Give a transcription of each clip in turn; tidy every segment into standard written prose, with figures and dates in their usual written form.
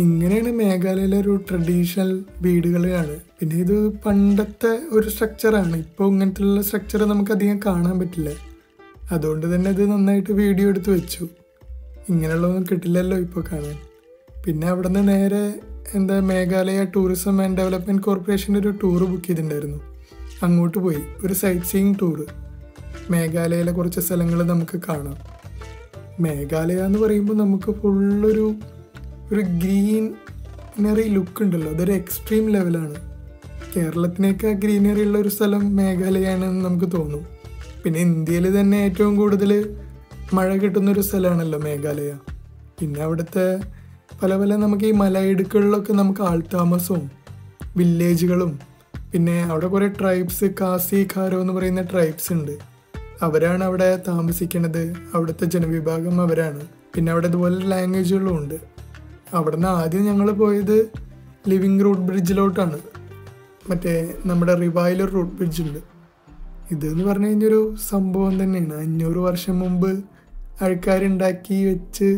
ഇങ്ങനെയാണ് മേഘാലയയിലെ ഒരു ട്രഡീഷണൽ വീടുകളാണ്. പിന്നെ ഇത് പണ്ടത്തെ ഒരു സ്ട്രക്ചറാണ്. ഇപ്പോൾ ഇങ്ങനത്തെ സ്ട്രക്ചർ നമുക്കധികം കാണാൻ പറ്റില്ല. അതുകൊണ്ട് തന്നെ ഇത് നന്നായിട്ട് വീഡിയോ എടുത്ത് വെച്ചു. ഇങ്ങനെയുള്ളതൊന്നും കിട്ടില്ലല്ലോ ഇപ്പോൾ കാണാൻ. പിന്നെ അവിടെ നിന്ന് നേരെ മേഘാലയ ടൂറിസം ആൻഡ് ഡെവലപ്മെൻറ്റ് കോർപ്പറേഷൻ്റെ ഒരു ടൂറ് ബുക്ക് ചെയ്തിട്ടുണ്ടായിരുന്നു. അങ്ങോട്ട് പോയി ഒരു സൈറ്റ് സീയിങ് ടൂറ്. മേഘാലയയിലെ കുറച്ച് സ്ഥലങ്ങൾ നമുക്ക് കാണാം. മേഘാലയ എന്ന് പറയുമ്പോൾ നമുക്ക് ഫുള്ളൊരു ഗ്രീനറി ലുക്ക് ഉണ്ടല്ലോ, അതൊരു എക്സ്ട്രീം ലെവലാണ്. കേരളത്തിനേക്കാൾ ഗ്രീനറി ഉള്ള ഒരു സ്ഥലം മേഘാലയയാണെന്ന് നമുക്ക് തോന്നും. പിന്നെ ഇന്ത്യയിൽ തന്നെ ഏറ്റവും കൂടുതൽ മഴ കിട്ടുന്നൊരു സ്ഥലമാണല്ലോ മേഘാലയ. പിന്നെ അവിടുത്തെ പല നമുക്ക് ഈ മലയിടുക്കുകളിലൊക്കെ നമുക്ക് ആൾത്താമസവും വില്ലേജുകളും, പിന്നെ അവിടെ കുറേ ട്രൈബ്സ്, കാസി ഖാരോ എന്ന് പറയുന്ന ട്രൈബ്സ് ഉണ്ട്. അവരാണ് അവിടെ താമസിക്കണത്. അവിടുത്തെ ജനവിഭാഗം അവരാണ്. പിന്നെ അവിടെ ഇതുപോലെ ലാംഗ്വേജുകളും ഉണ്ട്. അവിടെ നിന്ന് ആദ്യം ഞങ്ങൾ പോയത് ലിവിങ് റൂട്ട് ബ്രിഡ്ജിലോട്ടാണ്. മറ്റേ നമ്മുടെ റിവായിലർ റൂട്ട് ബ്രിഡ്ജ് ഉണ്ട്. ഇതെന്ന് പറഞ്ഞു കഴിഞ്ഞൊരു സംഭവം തന്നെയാണ്. 500 വർഷം മുമ്പ് ആൾക്കാരുണ്ടാക്കി വെച്ച്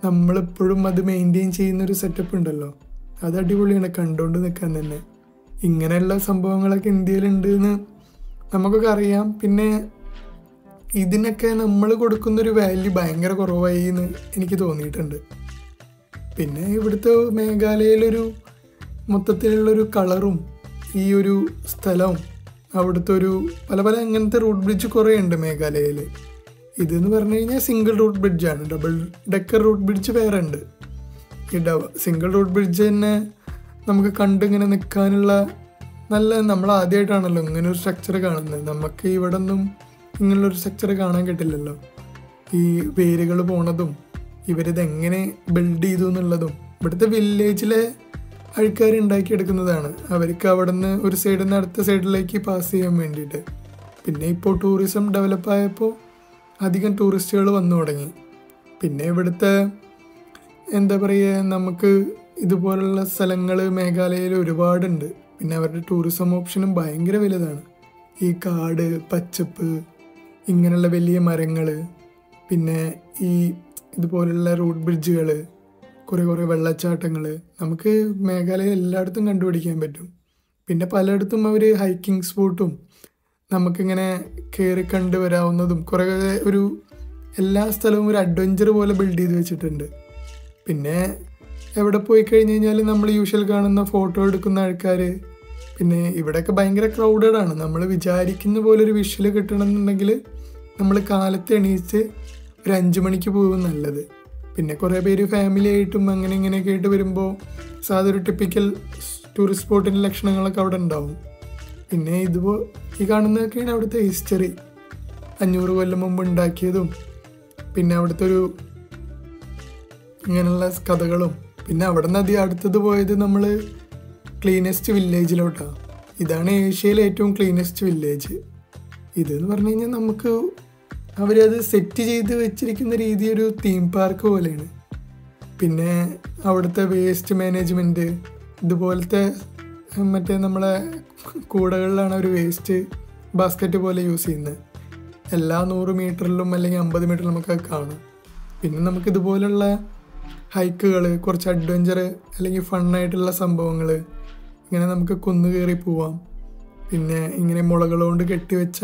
നമ്മളിപ്പോഴും അത് മെയിൻറ്റെയിൻ ചെയ്യുന്നൊരു സെറ്റപ്പ് ഉണ്ടല്ലോ, അത് അടിപൊളിയാണ് കണ്ടുകൊണ്ട് നിൽക്കാൻ തന്നെ. ഇങ്ങനെയുള്ള സംഭവങ്ങളൊക്കെ ഇന്ത്യയിലുണ്ട് എന്ന് നമുക്കൊക്കെ അറിയാം. പിന്നെ ഇതിനൊക്കെ നമ്മൾ കൊടുക്കുന്നൊരു വാല്യൂ ഭയങ്കര കുറവായി എന്ന് എനിക്ക് തോന്നിയിട്ടുണ്ട്. പിന്നെ ഇവിടുത്തെ മേഘാലയയിലൊരു മൊത്തത്തിലുള്ളൊരു കളറും ഈ ഒരു സ്ഥലവും അവിടുത്തെ ഒരു പല അങ്ങനത്തെ റൂട്ട് ബ്രിഡ്ജ് കുറേ ഉണ്ട് മേഘാലയയിൽ. ഇതെന്ന് പറഞ്ഞു കഴിഞ്ഞാൽ സിംഗിൾ റൂട്ട് ബ്രിഡ്ജാണ്. ഡബിൾ ഡെക്കർ റൂട്ട് ബ്രിഡ്ജ് വേറെ ഉണ്ട്. ഈ സിംഗിൾ റൂട്ട് ബ്രിഡ്ജ് തന്നെ നമുക്ക് കണ്ടിങ്ങനെ നിൽക്കാനുള്ള നമ്മൾ ആദ്യമായിട്ടാണല്ലോ ഇങ്ങനൊരു സ്ട്രക്ചർ കാണുന്നത്. നമുക്ക് ഇവിടെ ഒന്നും ഇങ്ങനെയുള്ളൊരു സ്ട്രക്ചർ കാണാൻ കിട്ടില്ലല്ലോ. ഈ വേരുകൾ പോണതും ഇവരിതെങ്ങനെ ബിൽഡ് ചെയ്തു എന്നുള്ളതും ഇവിടുത്തെ വില്ലേജിലെ ആൾക്കാർ ഉണ്ടാക്കിയെടുക്കുന്നതാണ്. അവർക്ക് അവിടെ നിന്ന് ഒരു സൈഡിൽ നിന്ന് അടുത്ത സൈഡിലേക്ക് പാസ് ചെയ്യാൻ വേണ്ടിയിട്ട്. പിന്നെ ഇപ്പോൾ ടൂറിസം ഡെവലപ്പായപ്പോൾ അധികം ടൂറിസ്റ്റുകൾ വന്നു തുടങ്ങി. പിന്നെ ഇവിടുത്തെ നമുക്ക് ഇതുപോലുള്ള സ്ഥലങ്ങൾ മേഘാലയയിൽ ഒരുപാടുണ്ട്. പിന്നെ അവരുടെ ടൂറിസം ഓപ്ഷനും ഭയങ്കര വലുതാണ്. ഈ കാട്, പച്ചപ്പ്, ഇങ്ങനെയുള്ള വലിയ മരങ്ങൾ, പിന്നെ ഈ ഇതുപോലുള്ള റൂട്ട് ബ്രിഡ്ജുകൾ, കുറേ വെള്ളച്ചാട്ടങ്ങൾ നമുക്ക് മേഘാലയ എല്ലായിടത്തും കണ്ടുപിടിക്കാൻ പറ്റും. പിന്നെ പലയിടത്തും അവർ ഹൈക്കിംഗ് സ്പോട്ടും നമുക്കിങ്ങനെ കയറി കണ്ടുവരാവുന്നതും കുറേ എല്ലാ സ്ഥലവും ഒരു അഡ്വഞ്ചർ പോലെ ബിൽഡ് ചെയ്ത് വെച്ചിട്ടുണ്ട്. പിന്നെ എവിടെ പോയി കഴിഞ്ഞ് കഴിഞ്ഞാൽ നമ്മൾ യൂഷ്വൽ കാണുന്ന ഫോട്ടോ എടുക്കുന്ന ആൾക്കാർ, പിന്നെ ഇവിടെയൊക്കെ ഭയങ്കര ക്രൗഡഡാണ്. നമ്മൾ വിചാരിക്കുന്ന പോലെ ഒരു വിഷ്വൽ കിട്ടണമെന്നുണ്ടെങ്കിൽ നമ്മൾ കാലത്ത് എണീച്ച് ഒരു 5 മണിക്ക് പോകും നല്ലത്. പിന്നെ കുറേ പേര് ഫാമിലി ആയിട്ടും ഇങ്ങനെയൊക്കെ ആയിട്ട് വരുമ്പോൾ സാധാരണ ടിപ്പിക്കൽ ടൂറിസ്റ്റ് സ്പോട്ടിൻ്റെ ലക്ഷണങ്ങളൊക്കെ അവിടെ ഉണ്ടാവും. പിന്നെ ഈ കാണുന്നതൊക്കെയാണ് അവിടുത്തെ ഹിസ്റ്ററി. 500 കൊല്ലം മുമ്പ് ഉണ്ടാക്കിയതും പിന്നെ അവിടുത്തെ ഇങ്ങനെയുള്ള കഥകളും. പിന്നെ അവിടെ നിന്ന് അടുത്തത് പോയത് നമ്മൾ ക്ലീനസ്റ്റ് വില്ലേജിലോട്ടാണ്. ഇതാണ് ഏഷ്യയിലെ ഏറ്റവും ക്ലീനസ്റ്റ് വില്ലേജ്. ഇതെന്ന് പറഞ്ഞു കഴിഞ്ഞാൽ നമുക്ക് അവരത് സെറ്റ് ചെയ്ത് വെച്ചിരിക്കുന്ന രീതി ഒരു തീം പാർക്ക് പോലെയാണ്. പിന്നെ അവിടുത്തെ വേസ്റ്റ് മാനേജ്മെൻറ്റ്, ഇതുപോലത്തെ നമ്മളെ കൂടകളിലാണ് ഒരു വേസ്റ്റ് ബാസ്ക്കറ്റ് പോലെ യൂസ് ചെയ്യുന്നത്. എല്ലാ 100 മീറ്ററിലും അല്ലെങ്കിൽ 50 മീറ്ററിലും നമുക്കത് കാണാം. പിന്നെ നമുക്കിതുപോലുള്ള ഹൈക്കുകൾ, കുറച്ച് അഡ്വഞ്ചർ അല്ലെങ്കിൽ ഫണ്ണായിട്ടുള്ള സംഭവങ്ങൾ, ഇങ്ങനെ നമുക്ക് കുന്നു കയറി പോവാം. പിന്നെ ഇങ്ങനെ മുളകൾ കൊണ്ട് കെട്ടിവെച്ച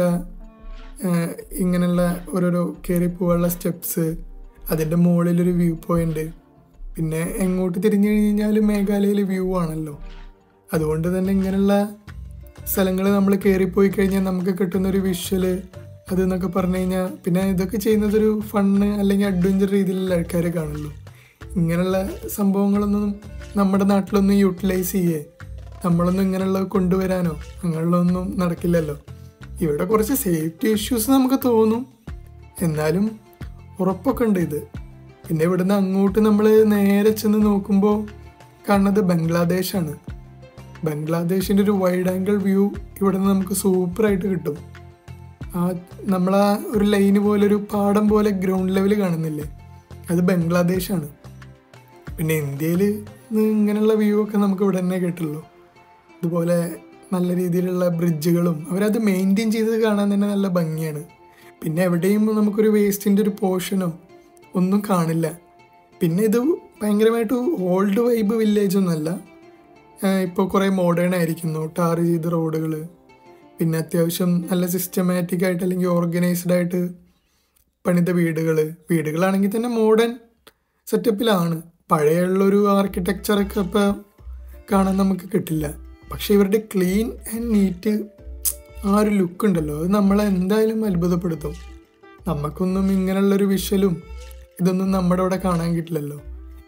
ഇങ്ങനെയുള്ള ഓരോരോ കയറി പോകാനുള്ള സ്റ്റെപ്സ്, അതിൻ്റെ മുകളിലൊരു വ്യൂ പോയിൻ്റ്. പിന്നെ എങ്ങോട്ട് തിരിഞ്ഞു കഴിഞ്ഞാൽ മേഘാലയയിൽ വ്യൂ ആണല്ലോ. അതുകൊണ്ട് തന്നെ ഇങ്ങനെയുള്ള സ്ഥലങ്ങൾ നമ്മൾ കയറിപ്പോയി കഴിഞ്ഞാൽ നമുക്ക് കിട്ടുന്നൊരു വിഷ്വല് അതെന്നൊക്കെ പറഞ്ഞു കഴിഞ്ഞാൽ, പിന്നെ ഇതൊക്കെ ചെയ്യുന്നതൊരു ഫണ്ണ് അല്ലെങ്കിൽ അഡ്വഞ്ചർ രീതിയിലുള്ള ആൾക്കാരെ കാണുള്ളൂ. ഇങ്ങനെയുള്ള സംഭവങ്ങളൊന്നും നമ്മുടെ നാട്ടിലൊന്നും യൂട്ടിലൈസ് ചെയ്യേ, നമ്മളൊന്നും ഇങ്ങനെയുള്ളത് കൊണ്ടുവരാനോ അങ്ങനെയുള്ളതൊന്നും നടക്കില്ലല്ലോ. ഇവിടെ കുറച്ച് സേഫ്റ്റി ഇഷ്യൂസ് നമുക്ക് തോന്നും, എന്നാലും ഉറപ്പൊക്കെ ഉണ്ട് ഇത്. പിന്നെ ഇവിടുന്ന് അങ്ങോട്ട് നമ്മൾ നേരെ ചെന്ന് നോക്കുമ്പോൾ കാണുന്നത് ബംഗ്ലാദേശാണ്. ബംഗ്ലാദേശിൻ്റെ ഒരു വൈഡ് ആംഗിൾ വ്യൂ ഇവിടെ നിന്ന് നമുക്ക് സൂപ്പറായിട്ട് കിട്ടും. നമ്മളാ ഒരു ലൈന് പോലെ ഒരു പാടം പോലെ ഗ്രൗണ്ട് ലെവൽ കാണുന്നില്ലേ, അത് ബംഗ്ലാദേശാണ്. പിന്നെ ഇന്ത്യയിൽ ഇങ്ങനെയുള്ള വ്യൂ ഒക്കെ നമുക്ക് ഇവിടെ തന്നെ കിട്ടുള്ളൂ. ഇതുപോലെ നല്ല രീതിയിലുള്ള ബ്രിഡ്ജുകളും അവരത് മെയിൻറ്റെയിൻ ചെയ്ത് കാണാൻ തന്നെ നല്ല ഭംഗിയാണ്. പിന്നെ എവിടെയും നമുക്കൊരു വേസ്റ്റിൻ്റെ ഒരു പോർഷനോ ഒന്നും കാണില്ല. പിന്നെ ഇത് ഭയങ്കരമായിട്ട് ഓൾഡ് വൈബ് വില്ലേജ് ഒന്നുമല്ല. ഇപ്പോൾ കുറേ മോഡേൺ ആയിരിക്കുന്നു, ടാർ ചെയ്ത റോഡുകൾ, പിന്നെ അത്യാവശ്യം നല്ല സിസ്റ്റമാറ്റിക് ആയിട്ട് അല്ലെങ്കിൽ ഓർഗനൈസ്ഡ് ആയിട്ട് പണിത വീടുകളാണെങ്കിൽ തന്നെ മോഡേൺ സെറ്റപ്പിലാണ്. പഴയുള്ളൊരു ആർക്കിടെക്ചറൊക്കെ ഇപ്പോൾ കാണാൻ നമുക്ക് കിട്ടില്ല. പക്ഷെ ഇവരുടെ ക്ലീൻ ആൻഡ് നീറ്റ് ആ ഒരു ലുക്ക് ഉണ്ടല്ലോ, അത് നമ്മളെ എന്തായാലും അത്ഭുതപ്പെടുത്തും. നമുക്കൊന്നും ഇങ്ങനെയുള്ളൊരു വിഷ്വലും ഇതൊന്നും നമ്മുടെ ഇവിടെ കാണാൻ കിട്ടില്ലല്ലോ.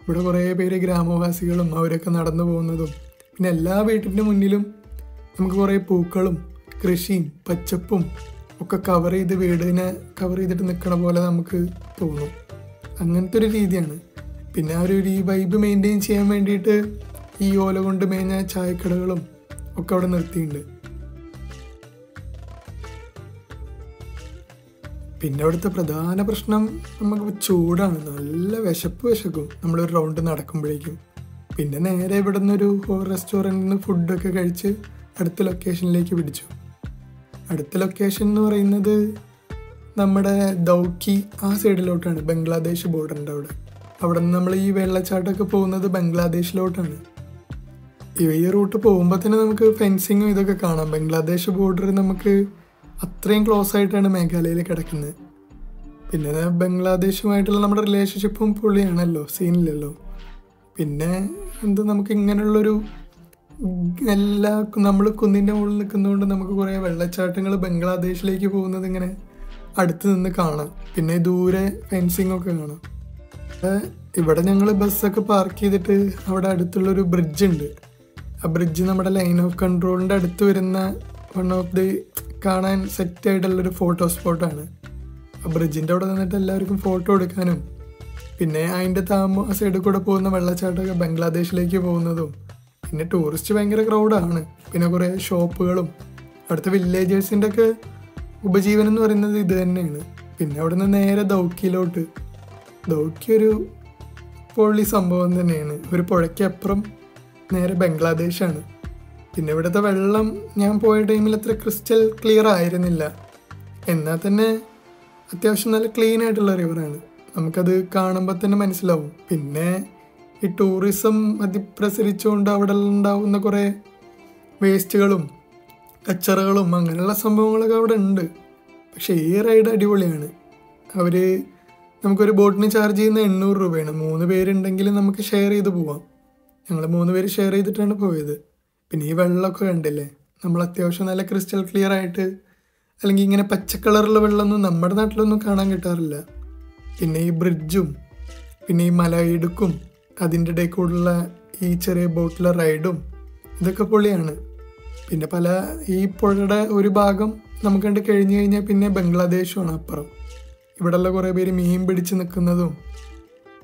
ഇവിടെ കുറേ പേര് ഗ്രാമവാസികളും അവരൊക്കെ നടന്നു പോകുന്നതും, പിന്നെ എല്ലാ വീട്ടിൻ്റെ മുന്നിലും നമുക്ക് കുറേ പൂക്കളും കൃഷിയും പച്ചപ്പും ഒക്കെ കവർ ചെയ്ത് വീടിനെ കവർ ചെയ്തിട്ട് നിൽക്കണ പോലെ നമുക്ക് തോന്നും. അങ്ങനത്തെ ഒരു രീതിയാണ്. പിന്നെ ആ ഒരു വൈബ് മെയിൻറ്റെയിൻ ചെയ്യാൻ വേണ്ടിയിട്ട് ഈ ഓല കൊണ്ട് മേഞ്ഞ ചായക്കടകളും ഒക്കെ അവിടെ നിർത്തിയിട്ടുണ്ട്. പിന്നെ അവിടുത്തെ പ്രധാന പ്രശ്നം നമുക്ക് ചൂടാണ്. നല്ല വിശക്കും നമ്മളൊരു റൗണ്ട് നടക്കുമ്പോഴേക്കും. പിന്നെ നേരെ ഇവിടെ നിന്നൊരു റെസ്റ്റോറൻറ്റിൽ നിന്ന് ഫുഡൊക്കെ കഴിച്ച് അടുത്ത ലൊക്കേഷനിലേക്ക് പിടിച്ചു. അടുത്ത ലൊക്കേഷൻ എന്ന് പറയുന്നത് നമ്മുടെ ദൗക്കി ആ സൈഡിലോട്ടാണ്, ബംഗ്ലാദേശ് ബോർഡറിൻ്റെ അവിടെ നിന്ന് നമ്മൾ ഈ വെള്ളച്ചാട്ടമൊക്കെ പോകുന്നത് ബംഗ്ലാദേശിലോട്ടാണ്. ഈ റൂട്ട് പോകുമ്പോൾ തന്നെ നമുക്ക് ഫെൻസിങ്ങും ഇതൊക്കെ കാണാം. ബംഗ്ലാദേശ് ബോർഡർ നമുക്ക് അത്രയും ക്ലോസ് ആയിട്ടാണ് മേഘാലയയിൽ കിടക്കുന്നത്. പിന്നെ ബംഗ്ലാദേശുമായിട്ടുള്ള നമ്മുടെ റിലേഷൻഷിപ്പും പൊളിയാണല്ലോ, സീനില്ലല്ലോ. പിന്നെ നമുക്ക് ഇങ്ങനെയുള്ളൊരു നമ്മൾ കുന്നിൻ്റെ മുകളിൽ നിൽക്കുന്നതുകൊണ്ട് നമുക്ക് കുറേ വെള്ളച്ചാട്ടങ്ങൾ ബംഗ്ലാദേശിലേക്ക് പോകുന്നത് ഇങ്ങനെ അടുത്ത് നിന്ന് കാണാം. പിന്നെ ദൂരെ ഫെൻസിങ്ങൊക്കെ കാണാം. ഇവിടെ ഞങ്ങൾ ബസ്സൊക്കെ പാർക്ക് ചെയ്തിട്ട് അവിടെ അടുത്തുള്ളൊരു ബ്രിഡ്ജ് ഉണ്ട്. ആ ബ്രിഡ്ജ് നമ്മുടെ ലൈൻ ഓഫ് കൺട്രോളിൻ്റെ അടുത്ത് വരുന്ന വൺ ഓഫ് ദി കാണാൻ സെറ്റായിട്ടുള്ളൊരു ഫോട്ടോ സ്പോട്ടാണ്. ആ ബ്രിഡ്ജിൻ്റെ അവിടെ നിന്നിട്ട് എല്ലാവർക്കും ഫോട്ടോ എടുക്കാനും പിന്നെ അതിൻ്റെ ആ സൈഡിൽ കൂടെ പോകുന്ന വെള്ളച്ചാട്ടമൊക്കെ ബംഗ്ലാദേശിലേക്ക് പോകുന്നതും. പിന്നെ ടൂറിസ്റ്റ് ഭയങ്കര ക്രൗഡാണ്. പിന്നെ കുറേ ഷോപ്പുകളും അവിടുത്തെ വില്ലേജേഴ്സിൻ്റെ ഒക്കെ ഉപജീവനം എന്ന് പറയുന്നത് ഇത് തന്നെയാണ്. പിന്നെ അവിടെ നിന്ന് നേരെ ദൗക്കിയിലോട്ട്. ദൗക്കി ഒരു പൊള്ളി സംഭവം തന്നെയാണ്. ഒരു പുഴയ്ക്കപ്പുറം നേരെ ബംഗ്ലാദേശാണ്. പിന്നെ ഇവിടുത്തെ വെള്ളം ഞാൻ പോയ ടൈമിൽ അത്ര ക്രിസ്റ്റൽ ക്ലിയർ ആയിരുന്നില്ല. എന്നാൽ തന്നെ അത്യാവശ്യം നല്ല ക്ലീൻ ആയിട്ടുള്ള റിവറാണ്. നമുക്കത് കാണുമ്പോൾ തന്നെ മനസ്സിലാവും. പിന്നെ ഈ ടൂറിസം അതിപ്രസരിച്ചുകൊണ്ട് അവിടെ ഉണ്ടാവുന്ന കുറേ വേസ്റ്റുകളും കച്ചറകളും അങ്ങനെയുള്ള സംഭവങ്ങളൊക്കെ അവിടെ ഉണ്ട്. പക്ഷേ ഈ റൈഡ് അടിപൊളിയാണ്. നമുക്കൊരു ബോട്ടിന് ചാർജ് ചെയ്യുന്ന 800 രൂപയാണ്. 3 പേരുണ്ടെങ്കിൽ നമുക്ക് ഷെയർ ചെയ്ത് പോവാം. ഞങ്ങൾ 3 പേര് ഷെയർ ചെയ്തിട്ടാണ് പോയത്. പിന്നെ ഈ വെള്ളമൊക്കെ കണ്ടില്ലേ, നമ്മൾ അത്യാവശ്യം നല്ല ക്രിസ്റ്റൽ ക്ലിയർ ആയിട്ട്, അല്ലെങ്കിൽ ഇങ്ങനെ പച്ചക്കളറുള്ള വെള്ളമൊന്നും നമ്മുടെ നാട്ടിലൊന്നും കാണാൻ കിട്ടാറില്ല. പിന്നെ ഈ ബ്രിഡ്ജും പിന്നെ ഈ മലയിടുക്കും അതിൻ്റെ ഇടയ്ക്കൂടുള്ള ഈ ചെറിയ ബോട്ടിലെ റൈഡും ഇതൊക്കെ പൊളിയാണ്. പിന്നെ ഈ പുഴയുടെ ഒരു ഭാഗം നമുക്ക് കണ്ട് കഴിഞ്ഞ് കഴിഞ്ഞാൽ പിന്നെ ബംഗ്ലാദേശുമാണ് അപ്പുറം. ഇവിടെയുള്ള കുറേ പേര് മീൻ പിടിച്ച് നിൽക്കുന്നതും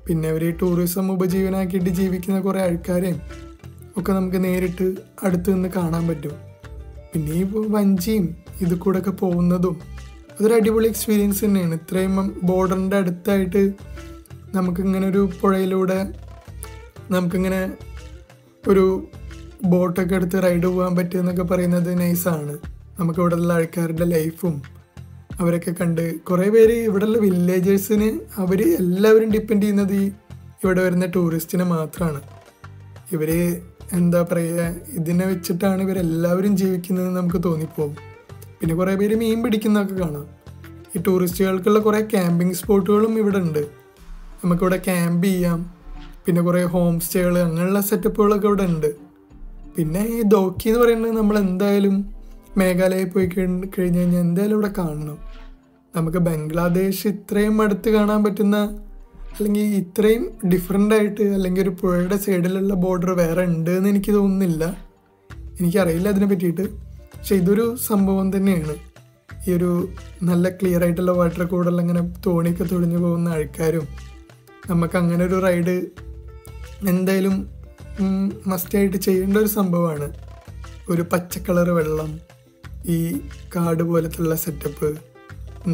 പിന്നെ അവർ ടൂറിസം ഉപജീവനാക്കിയിട്ട് ജീവിക്കുന്ന കുറേ ആൾക്കാരെയും ഒക്കെ നമുക്ക് നേരിട്ട് അടുത്ത് നിന്ന് കാണാൻ പറ്റും. പിന്നെ ഈ വഞ്ചിയും ഇത് കൂടെ ഒക്കെ പോകുന്നതും അതൊരു അടിപൊളി എക്സ്പീരിയൻസ് തന്നെയാണ്. ഇത്രയും ബോർഡറിൻ്റെ അടുത്തായിട്ട് നമുക്കിങ്ങനെ ഒരു പുഴയിലൂടെ നമുക്കിങ്ങനെ ഒരു ബോട്ടൊക്കെ എടുത്ത് റൈഡ് പോകാൻ പറ്റുമെന്നൊക്കെ പറയുന്നത് നൈസാണ്. നമുക്കിവിടെ ഉള്ള ആൾക്കാരുടെ ലൈഫും അവരൊക്കെ കണ്ട് കുറേ പേര് ഇവിടെയുള്ള വില്ലേജേഴ്സിന് എല്ലാവരും ഡിപ്പെൻഡ് ചെയ്യുന്നത് ഇവിടെ വരുന്ന ടൂറിസ്റ്റിനെ മാത്രമാണ്. ഇവർ എന്താ പറയുക, ഇതിനെ വെച്ചിട്ടാണ് ഇവരെല്ലാവരും ജീവിക്കുന്നതെന്ന് നമുക്ക് തോന്നിപ്പോകും. പിന്നെ കുറേ പേര് മീൻ പിടിക്കുന്നതൊക്കെ കാണാം. ഈ ടൂറിസ്റ്റുകൾക്കുള്ള കുറേ ക്യാമ്പിംഗ് സ്പോട്ടുകളും ഇവിടെ ഉണ്ട്. നമുക്കിവിടെ ക്യാമ്പ് ചെയ്യാം. പിന്നെ കുറേ ഹോം സ്റ്റേകൾ അങ്ങനെയുള്ള സെറ്റപ്പുകളൊക്കെ ഇവിടെ ഉണ്ട്. പിന്നെ ഈ ദൗക്കി എന്ന് പറയുന്നത് നമ്മൾ എന്തായാലും മേഘാലയയിൽ പോയി കഴിഞ്ഞ് കഴിഞ്ഞാൽ എന്തായാലും ഇവിടെ കാണണം. നമുക്ക് ബംഗ്ലാദേശ് ഇത്രയും അടുത്ത് കാണാൻ പറ്റുന്ന, അല്ലെങ്കിൽ ഇത്രയും ഡിഫറെൻ്റ് ആയിട്ട്, അല്ലെങ്കിൽ ഒരു പുഴയുടെ സൈഡിലുള്ള ബോർഡർ വേറെ ഉണ്ട് എന്ന് എനിക്ക് തോന്നുന്നില്ല. എനിക്കറിയില്ല അതിനെ പറ്റിയിട്ട്. പക്ഷെ ഇതൊരു സംഭവം തന്നെയാണ്. ഈ ഒരു നല്ല ക്ലിയർ ആയിട്ടുള്ള വാട്ടർ കൂടെല്ലാം ഇങ്ങനെ തോണിയൊക്കെ തുഴഞ്ഞു പോകുന്ന ആൾക്കാരും. നമുക്ക് അങ്ങനെ ഒരു റൈഡ് എന്തായാലും മസ്റ്റായിട്ട് ചെയ്യേണ്ട ഒരു സംഭവമാണ്. ഒരു പച്ചക്കളർ വെള്ളം, ഈ കാട് പോലത്തുള്ള സെറ്റപ്പ്,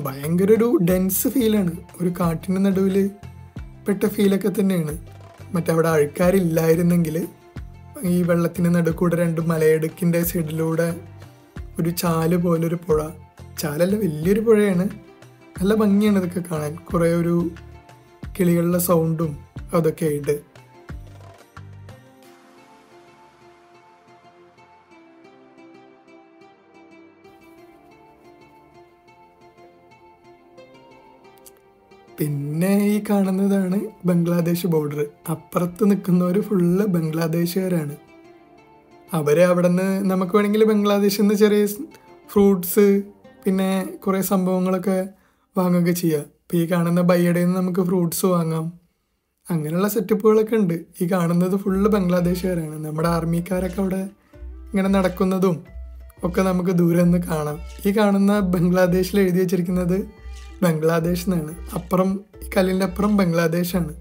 ഭയങ്കര ഒരു ഡെൻസ് ഫീലാണ്. ഒരു കാട്ടിൻ്റെ നടുവിൽ പെട്ട ഫീലൊക്കെ തന്നെയാണ്. മറ്റവിടെ ആൾക്കാരില്ലായിരുന്നെങ്കിൽ ഈ വെള്ളത്തിന് നടുക്കൂടെ 2 മലയിടുക്കിൻ്റെ സൈഡിലൂടെ ഒരു ചാല് പോലൊരു പുഴ. ചാലല്ല, വലിയൊരു പുഴയാണ്. നല്ല ഭംഗിയാണ് ഇതൊക്കെ കാണാൻ. കുറേ ഒരു കിളികളുടെ സൗണ്ടും അതൊക്കെ ആയിട്ട്. പിന്നെ ഈ കാണുന്നതാണ് ബംഗ്ലാദേശ് ബോർഡർ. അപ്പുറത്ത് നിൽക്കുന്നവർ ഫുള്ള് ബംഗ്ലാദേശുകാരാണ്. അവരെ അവിടെ നിന്ന് നമുക്ക് വേണമെങ്കിൽ ബംഗ്ലാദേശിൽ നിന്ന് ചെറിയ ഫ്രൂട്ട്സ് പിന്നെ കുറേ സംഭവങ്ങളൊക്കെ വാങ്ങുകയൊക്കെ ചെയ്യാം. ഇപ്പോൾ ഈ കാണുന്ന ബയ്യടയിൽ നിന്ന് നമുക്ക് ഫ്രൂട്ട്സ് വാങ്ങാം. അങ്ങനെയുള്ള സെറ്റപ്പുകളൊക്കെ ഉണ്ട്. ഈ കാണുന്നത് ഫുള്ള് ബംഗ്ലാദേശുകാരാണ്. നമ്മുടെ ആർമിക്കാരൊക്കെ അവിടെ ഇങ്ങനെ നടക്കുന്നതും ഒക്കെ നമുക്ക് ദൂരെ നിന്ന് കാണാം. ഈ കാണുന്ന ബംഗ്ലാദേശിൽ എഴുതി വച്ചിരിക്കുന്നത് ബംഗ്ലാദേശ് എന്നാണ്. അപ്പുറം ഈ കല്ലിൻ്റെ അപ്പുറം ബംഗ്ലാദേശാണ്.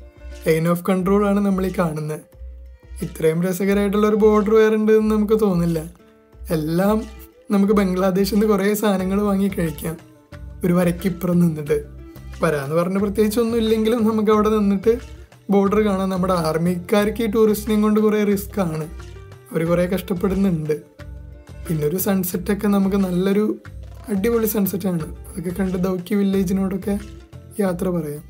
ലൈൻ ഓഫ് കൺട്രോളാണ് നമ്മൾ ഈ കാണുന്നത്. ഇത്രയും രസകരമായിട്ടുള്ളൊരു ബോർഡർ വേറെ ഉണ്ടെന്ന് നമുക്ക് തോന്നില്ല. എല്ലാം നമുക്ക് ബംഗ്ലാദേശിൽ നിന്ന് കുറേ സാധനങ്ങൾ വാങ്ങി കഴിക്കാം ഒരു വരയ്ക്കിപ്പുറം നിന്നിട്ട്. വരാമെന്ന് പറഞ്ഞ് പ്രത്യേകിച്ചൊന്നും ഇല്ലെങ്കിലും നമുക്ക് അവിടെ നിന്നിട്ട് ബോർഡർ കാണാം. നമ്മുടെ ആർമിക്കാർക്ക് ഈ ടൂറിസ്റ്റിനെയും കൊണ്ട് കുറേ റിസ്ക് ആണ്. അവർ കുറേ കഷ്ടപ്പെടുന്നുണ്ട്. പിന്നെ ഒരു സൺസെറ്റൊക്കെ നമുക്ക് നല്ലൊരു അടിപൊളി സൺസെറ്റാണ്. അതൊക്കെ കണ്ട് ദൗക്കി വില്ലേജിനോടൊക്കെ യാത്ര പറയാം.